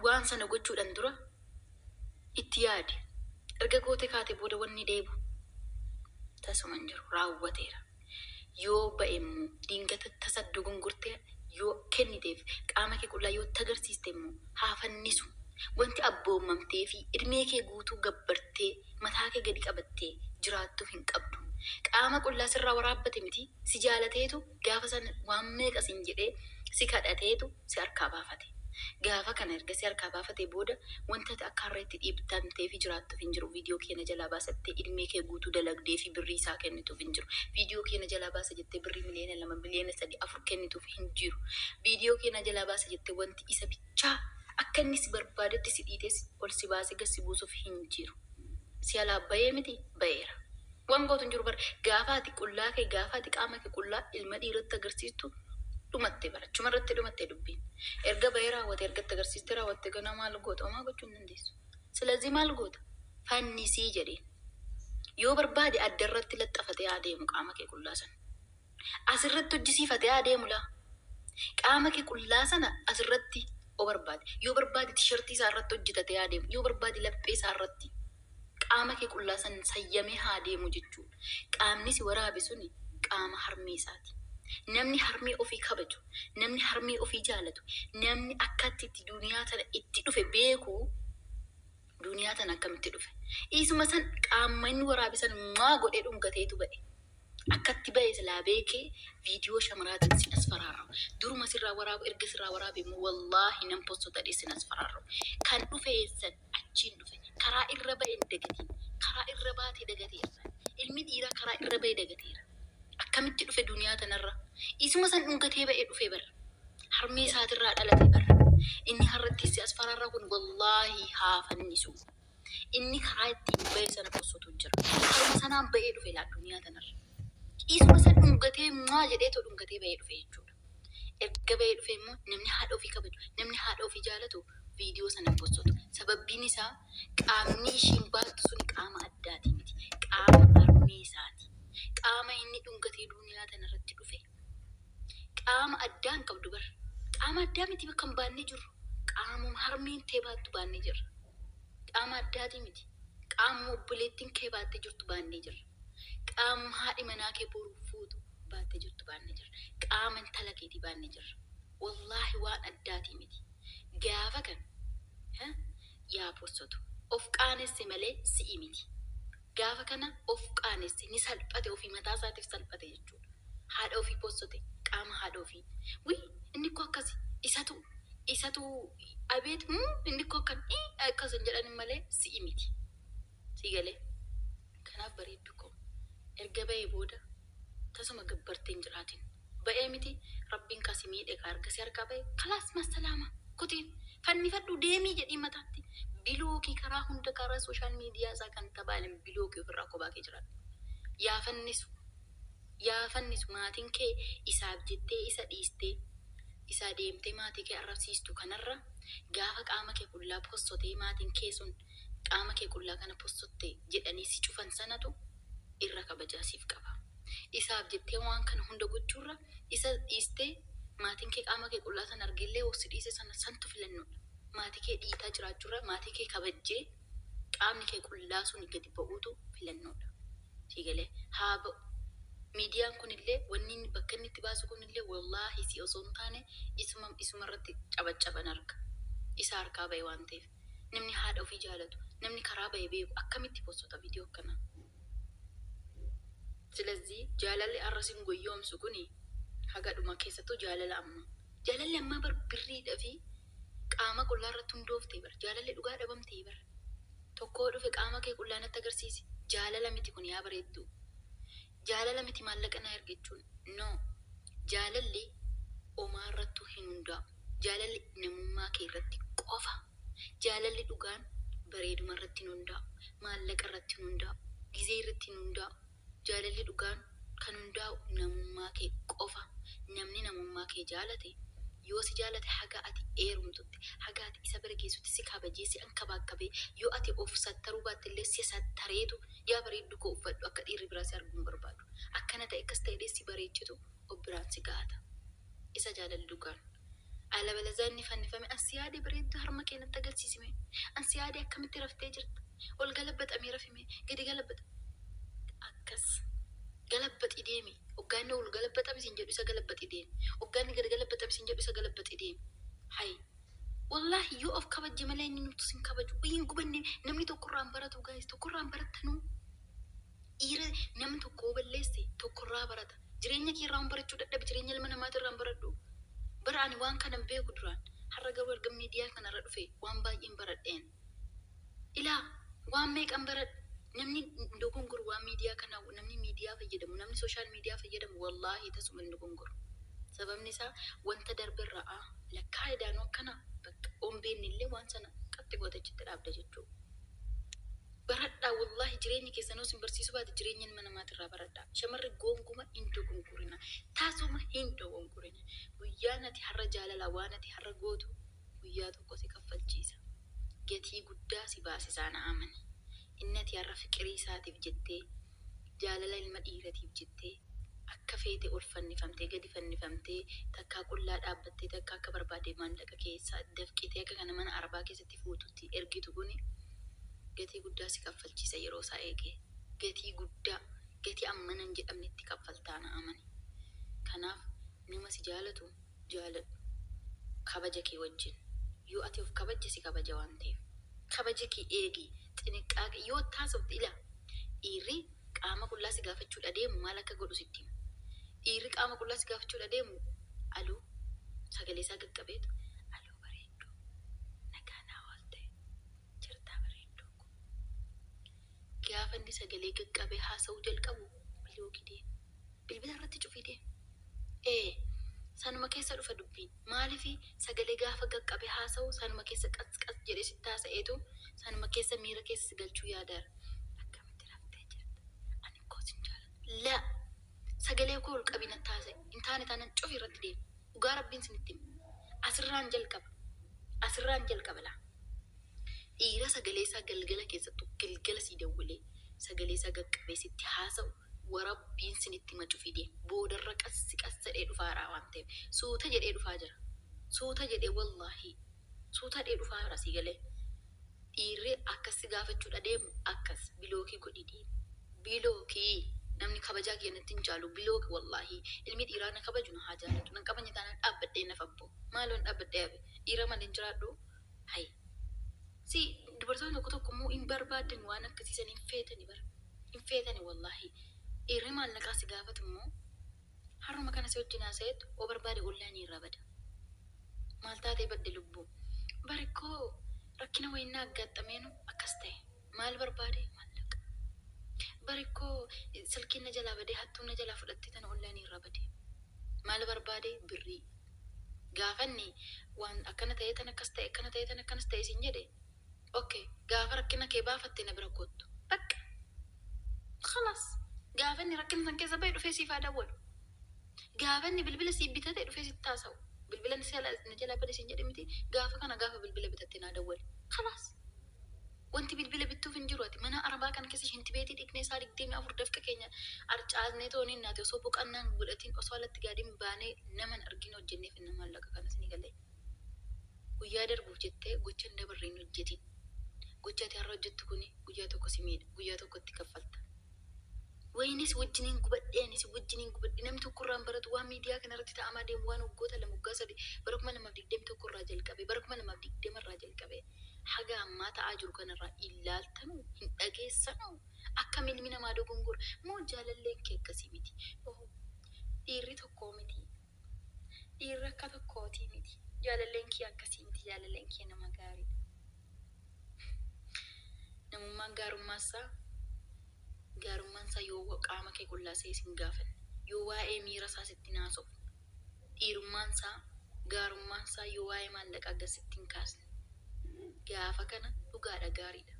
waan sana gochuudhaan dura itti yaadi. Erga goote kaate booda wanni deebu tasuma hin jiru, raawwateera. Yoo ba'e immoo diingata tasaddu gungurtee yoo kenniteef qaama kee qullaa yoo tagarsiiste immoo haa fannisu. Wanti abboomamtee fi ilmee kee guutuu gabbartee mataa kee gadi qabattee jiraattuuf hin qabdu. Qaama qullaa sirraa waraabbate miti si jaalateetu gaafa sana waan meeqa sin jedhee si kadhateetu si harkaa baafate. Gaafa kana erga si harkaa baafate booda wanta akka har'a itti dhiibtamtee fi jiraattuuf hin jiru. Viidiyoo keenya jalaa baasattee ilmee kee guutuu dalagdee fi birrii isaa kennituuf hin jiru. Viidiyoo keenya jalaa baasa jettee birrii miliyoona 2 miliyoona 3 4 kennituuf hin jiru. Viidiyoo keenya jalaa baasa jettee wanti isa bichaa akka inni si barbaadetti si dhiitees ol si baasee gad si buusuuf hin jiru. Si alaa bahee miti baheera. Waan gootu hin jiru bara. Gaafa ati qullaa kee gaafa ati qaama kee qullaa ilma dhiirratti agarsiistu dhumattee bara. Chuma irratti dhumattee dubbiin. Erga bahee raawwate ergatti agarsiiste raawwatte gana maal goota? Homaa gochuu hin dandeessu. Silazii maal goota? Fannisii jedheen. Yoo barbaade adda irratti laxxafatee adeemu qaama kee qullaa sana. Asirratti hojjisiifatee adeemu laa. Qaama kee qullaa sana asirratti o barbaade. Yoo barbaade tishertii isaa irratti hojjetatee adeemu. Yoo barbaade laphee isaa irratti qaama kee qullaa sana sayyamee haa deemu jechuudha. Qaamni si waraabe suni qaama harmee isaati. Namni harmee ofii kabaju, namni harmee ofii jaalatu, namni akkatti itti duniyaa tana itti dhufe beeku duniyaa tana akkamitti dhufe. Isuma san qaama inni waraabe san maa godhee dhungateetu ba'e. Akkatti ba'e silaa beekee viidiyoo shamaraatiin sin asfaraarra. Duruma sirraa waraabu erga sirraa waraabe immoo wallaahi nam postotadhe sin asfaraarra. Kan dhufe eessan achiin dhufe. Karaa irra ba'e dagatiin. Karaa irra baate dagateera. Ilmi dhiiraa karaa irra ba'e dagateera. Akkamitti dhufe duniyaa tanarra. Isuma san dhungatee ba'e dhufe bara. Harmee isaatirraa dhalate bara. Inni harratti si asfaraarra kun wallaahi haa fannisu. Inni karaa ittiin ba'e sana postotu jira. Harma sanaan ba'ee dhufe laa duniyaa tanarra. Isuma san dhungatee maa jedheetoo dhungatee ba'ee dhufe jechuudha. Erga ba'ee dhufe immoo namni haadha ofii kabaju, namni haadha ofii jaalatu viidiyoo sana postotu. Sababbiin isaa qaamni ishiin baattu sun qaama addaati miti. Qaama harmee isaati. Qaama inni dhungatee duniyaa tanarratti dhufe. Qaama addaan qabdu bara. Qaama addaa miti bakka hin baannee jirru. Qaamuma harmeen tee baattu baannee jirra. Qaama addaati miti. Qaamuma obboleettiin kee baattee jirtu baannee jirra. Qaama haadhi manaa kee boruuf fuutu baattee jirtu baannee jirra. Qaama intala keetii baannee jirra. Wallaahi waan addaatii miti. Gaafa kan yaa postotu. Of qaanesse malee si'i miti. Gaafa kana of qaanesse ni salphate ofii mataa isaatiif salphate jechuudha. Haadha ofii postote qaama haadha ofii. Wii inni koo akkasi isatu abeet inni koo akkan akkasan jedhan malee si'i miti. Si galee. Kanaaf bareeddu koo. Erga ba'ee booda tasuma gabbarteen jiraatin. Ba'ee miti rabbiin kasi miidhe ka harka si harkaa ba'e kalaas masalaama kutiin fannifadhu deemii jedhii mataatti. Bilookii karaa hunda karaa sooshaal miidiyaa isaa kan tabaalan bilookii ofirraa kophaa kee jiraatu. Yaa fannisu maatiin kee isaaf jettee isa dhiistee isaa deemtee maatii kee arrabsiistu kanarra gaafa qaama kee qullaa postotee maatiin kee sun qaama kee qullaa kana postotte jedhanii si cufan sanatu irra kabajaasiif qaba. Isaaf jettee waan kana hunda gochuurra isa dhiistee maatiin kee qaama kee qullaa sana argillee hosi dhiise sana santu filannoodha. Maatii kee dhiitaa jiraachuurra maatii kee kabajjee qaamni kee qullaa sun gadi ba'uutu filannoodha. Siigalee haa ba'u. Miidiyaan kunillee wanni inni bakka inni itti baasu kunillee wallaahi si osoo hin taane isuma irratti cabacaban arga. Isa harkaa ba'e waan ta'eef namni haadha ofii jaalatu namni karaa ba'e beeku akkamitti postota viidiyoo akkanaa. Silazii jaalalli arrasiin goyyoomsu kuni hagadhuma keessattuu jaalalli amma birriidhaa fi qaama qullaa irratti hundooftee bara. Jaalalli dhugaa dhabamtee bara. Tokkoo dhufe qaama kee qullaa natti agarsiisi. Jaalala miti kun yaa bareeddu. Jaalala miti maallaqa na ergachuun. No. Jaalalli omaa irrattu hin hundaa'u. Jaalalli namummaa kee irratti qofa. Jaalalli dhugaan bareeduma irratti hin hundaa'u. Maallaqa irratti hin hundaa'u. Gizee irratti hin hundaa'u. Jaalalli dhugaan kan hundaa'u namummaa kee qofa. Namni namummaa kee jaalate yoo si jaalate haga ati eerumtutti haga ati isa bira geessutti si kabajee si ankabaakabee yoo ati of sattaruu baattillee si sattareetu yaa bareeddu koo uffadhu akka dhiirri biraa si arguun barbaadu. Akkana ta'e akkas ta'ee si bareechitu of biraan si gaata. Isa jaalalli dhugaan. على بلزاني فنفمي أنسيادي بريد هرمك إن تقل سيسمي أنسيادي أكملت رفتي جرت والقلبت أميرة فيمي قد قلبت أكس قلبت إديمي وقاني والقلبت أمي سنجد بس قلبت إديم وقاني قد قلبت أمي سنجد بس قلبت إديم حي والله يوقف كبج جمالين نمتسن كبج وين قبني نمني تقران برد وقايس تقران برد تنو إيرا نم تقوبل ليسي تقران برد جرينيا كي رام برد شو دب جرينيا لمن ما ترام بردو براني وان كان بيو قدران حرقا ورقم ميديا كان ردفي وان باين بردين إلا وان ميك أم برد نمني ندوكم قر وان ميديا كان نمني ميديا فيدم نمني سوشيال ميديا فيدم والله تسمى ندوكم قر سبب نسا وانت درب الرأى لكايدا نوكنا بك أم بين اللي وان سنة قد قوة جتر عبد جتو بردا والله جريني كيسانو سنبرسيسو بعد جريني من ما ترى بردا شمر قوم انتو قنقرنا تاسو ما انتو قنقرنا ويانا تحرى جالا لوانا تحرى قوتو وياتو قوسي كفل جيسا جتي قدا سباسي سانا آمن إنتي عرف فكري ساتي بجتي جالا للمديرة بجتي akka feete ol fannifamtee gadi fannifamtee takkaa qullaa dhaabbattee takkaa akka barbaade maallaqa keessa dafqitee akka kana mana arbaa keessatti fuututti ergitu kuni gatii guddaa si kaffalchiisa yeroo isaa eegee gatii guddaa gatii ammanan jedhamnetti kaffaltaana amani kanaaf nama si jaalatu jaaladhu kabaja kee wajjin yoo ati of kabajje si kabaja waan ta'eef kabaja kee eegi xiniqqaaqe yoo taasifte ila dhiirri qaama qullaa si gaafachuudha deemu maal akka godhu sitti dhiirri qaama qullaa si gaafachuudha deemu aluu sagalee isaa gaqqabeetu aluu bareedduu nagaanaa oolte jirtaa bareedduu gaafa inni sagalee gaqqabee haasa'uu jalqabu bilookidee bilbila irratti cufidee sanuma keessa dhufa dubbiin maaliifi sagalee gaafa gaqqabee haasa'u sanuma keessa qas jedhee sitti haasa'eetu sanuma keessa miira keessa si galchuu yaadaara akkamitti raftee jirta ani koosin jaalladha la sagalee koo ol qabina taasa'e intaane taanan cufi irratti deemu dhugaa rabbiin sinitti asirraan jalqaba laa dhiira sagalee isaa galgala keessattu galgala si dawwalee sagalee isaa gaqqabee sitti haasa'u warabbiin sinitti macufide boodarra qassi jedhee dhufaaraa waan ta'eef suuta jedhee dhufaa jira suuta jedhee wallaahi suuta jedhee dhufaaraa si galee dhiirri akkasi gaafachuudha deemu akkas bilookii godhidii bilookii namni kabajaa keenyatti hin jaalu bilookii wallaahi ilmi dhiiraa na kabaju na haa jaalatu nan qabanye taanaan dhaabbadhee na fabbo maaloon dhaabbadhee hafe dhiira malee hin jiraadhu hayi si dubartoonni tokko immoo hin barbaadan waan akkasiisan hin feetani wallaahi dhiirri maallaqaa si gaafatu immoo haruma kana si wajjin haasa'etu oo barbaade ollaanii irraa bada maal taatee badde lubbuu barikkoo rakkina wayinaa aggaxxameenu akkas ta'e maal barbaade maallaqa barikkoo silkiin na jalaa badee hattuun na jalaa fudhattee tana ollaanii irraa bade maal barbaade birrii gaafanni waan akkana ta'ee tan akkas ta'e akkana ta'ee tan akkanas ta'e sin jedhe okay gaafa rakkina kee baafatte na bira kottu bakka خلاص gaafanni rakkina san keessa bahe dhufee siif haa dawwalu gaafanni bilbila siif bitate dhufee sitti taasa'u bilbila na jalaa bade sin jedhe miti gaafa kana gaafa bilbila bitatte naa dawwale خلاص wanti bilbila bittuuf hin jiru ati mana arabaa kana keessa shinti beetii dhiqnee isaa 24 dafqa keenya arcaasnee tooniin naati osoo boqannaan godhatiin osoo alatti gaadiin baanee naman arginu hojjenneef inni maallaqa kanas ni galee guyyaa darbuuf jettee gocha hin dabarreen hojjetiin gocha ati har'a hojjettu kuni guyyaa tokko si miidha guyyaa tokkotti kaffalta waynis wajjiniin gubadhee namni tokkorraan baratu waan miidiyaa kanarratti ta'amaa deemu waan waggoota 2 bara 2021 irraa jalqabee bara 2020 irraa jalqabee haga ammaa ta'aa jiru kanarraa ilaaltanuu hin dhageessanuu akka ilmi namaa dogongora moo jaalalleen kee akkasii miti dhiirri tokkoo miti dhiirri akka tokkootii miti jaalalleen kee akkasii miti jaalalleen kee nama gaariidha namummaan gaarummaan isaa yoo qaama kee qullaasee sin gaafanne yoo waa'ee miira isaa sitti naasof dhiirummaan isaa gaarummaan isaa yoo waa'ee maallaqaa gasitti hin kaasne gaafa kana dhugaadha gaariidha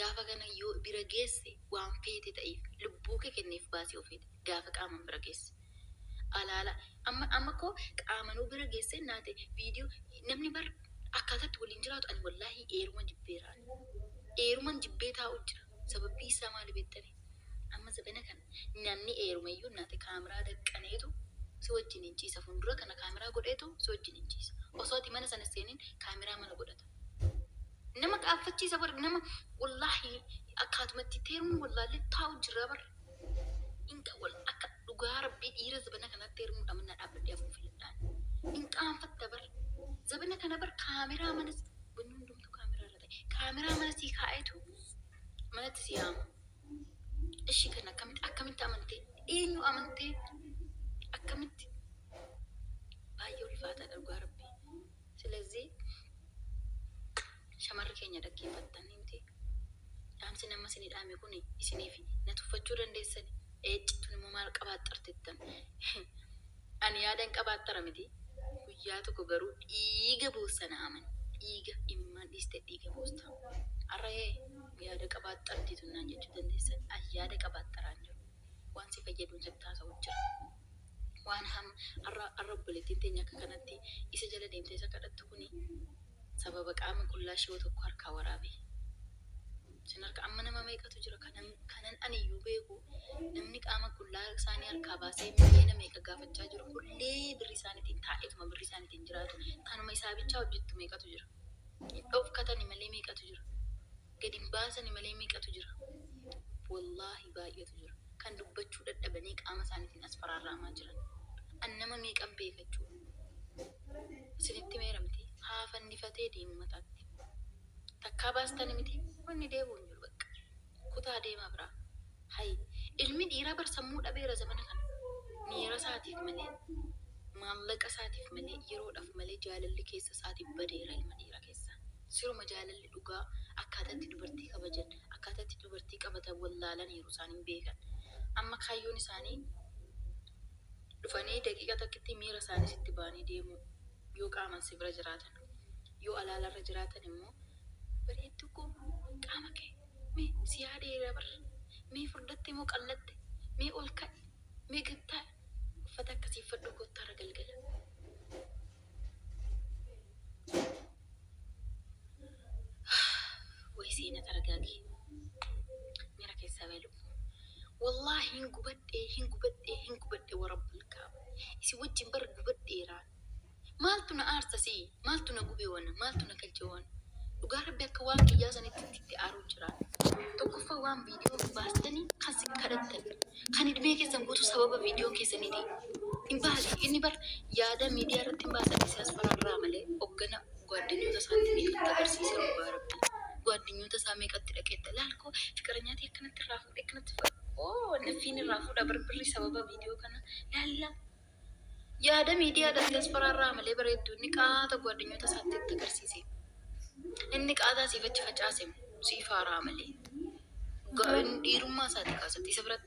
gaafa kana yoo bira geesse waan feete ta'eef lubbuu kee kenneef baasii ofeete gaafa qaaman bira geesse alaala amma koo qaamanuu bira geesse naate viidiyoo namni bar akkaataatti waliin jiraatu ani wallaahi eeruman jibbee taa'u jira sababbii isaa maali beektanii amma zabana kana namni eerumayyuu naate kaameraa daqqaneetu si wajjin hin ciisa fuuldura kana kaameraa godheetu si wajjin hin ciisa osooti mana sana seeniin kaameraa mana godhata nama qaaffachiisa bar nama wallaahi akkaatumatti teeruun wallaallee taa'u jira bar inqa wal akka dhugaa rabbii dhiira zabana kanatti teeruun dhamna dhaabbadhee afuun filadhaan inqaanfatta bar zabana kana bar kaameraa mana wanni hundumtu kaameraa irra ta'e kaameraa mana sii kaa'eetu manatti si yaama ishii kana akkamitti amantee eenyu amantee akkamitti baay'ee ulfaataa dhugaa rabbii silazii shamarri keenya dhaggeeffattanii miti dhaamsi nama isinii dhaame kun isiniif na tuffachuu dandeessani eeccitun immoo maal qabaaxxartettan ani yaadan qabaaxxara miti guyyaa tokko garuu dhiiga boossana aman dhiiga immaan dhiiste dhiiga boosta arra'ee yaada qabaaxxartitu naan jechuu dandeessan ayyaada qabaaxxaraan jiru waan si fayyaduun sitti haasa'u jira waan arra obboleettiin teenya akka kanatti isa jala deemtee isa kadhattu kuni sababa qaama qullaa shoo tokko harkaa waraabe sin harka amma nama meeqatu jira kanan aniyyuu beeku namni qaama qullaa isaanii harkaa baasee miiliyoona meeqa gaafachaa jiru kullee birri isaaniitiin taa'eetuma birri isaaniitiin jiraatu kanuma isaa bichaa hojjettu meeqatu jira dhofkatani malee meeqatu jira gadi hin baasani malee meeqatu jira wallaahi baay'eetu jira kan dubbachuu dadhabanii qaama isaaniitiin as faraarraamaa jiran an nama meeqan beekachuu isinitti meeramti haafannifatee deemu mataatti takkaa baastani miti wanni deebuun jiru bakka kutaa deema biraa hay ilmi dhiiraa bar sammuu dhabeera zamana kana miira isaatiif malee maallaqa isaatiif malee yeroodhaaf malee jaalalli keessa isaatiif badeera ilma dhiiraa keessa siruma jaalalli dhugaa akkaataatti dubartii kabajan akkaataatti dubartii qabatan wallaalan yeroo isaan hin beekan amma kaayyoon isaanii dhufanii daqiiqa takkitti miira isaanii sitti baanii deemu yoo qaaman si bira jiraatan yoo alaalarra jiraatan immoo bareedduu koo qaama kee mee si yaadeera bar mee furdatte moo qallatte mee ol ka'e mee gattaa uffata akkasii uffadhu koottaarra galgala way seenat argaagee mira keessaa beelu wallaahi hin gubadhee warabbul kaaba isi wajjin bar gubadheeraa maaltu na aarsasii maaltu na gubee wana maaltu na galchee wana dhugaa rabbi akka waan kiyyaa sanitti itti aaruu jira tokkoffaa waan viidiyoo baastanii kan si kadhattan kan hidmee keessan guutu sababa viidiyoo keessaniiti hin baasi inni bar yaada miidiyaa irratti hin baasan isaas fararraa malee hoggana gwaddinyoota isaatti meeqatti agarsiise dhugaa rabbi gwaddinyoota isaa meeqatti dhaqeetta laalkoo fiqiranyaatii akkanatti irraa fuudhe akkanatti naffiin irraa fuudha birbirri sababa viidiyoo kana laalla yaada miidiyaa irratti as fararraa malee bareedduu inni qaata gwaddinyoota isaatti itti agarsiise inni qaataa siif achi facaase siif haaraa malee dhiirummaa isaati kaasatti isa biratti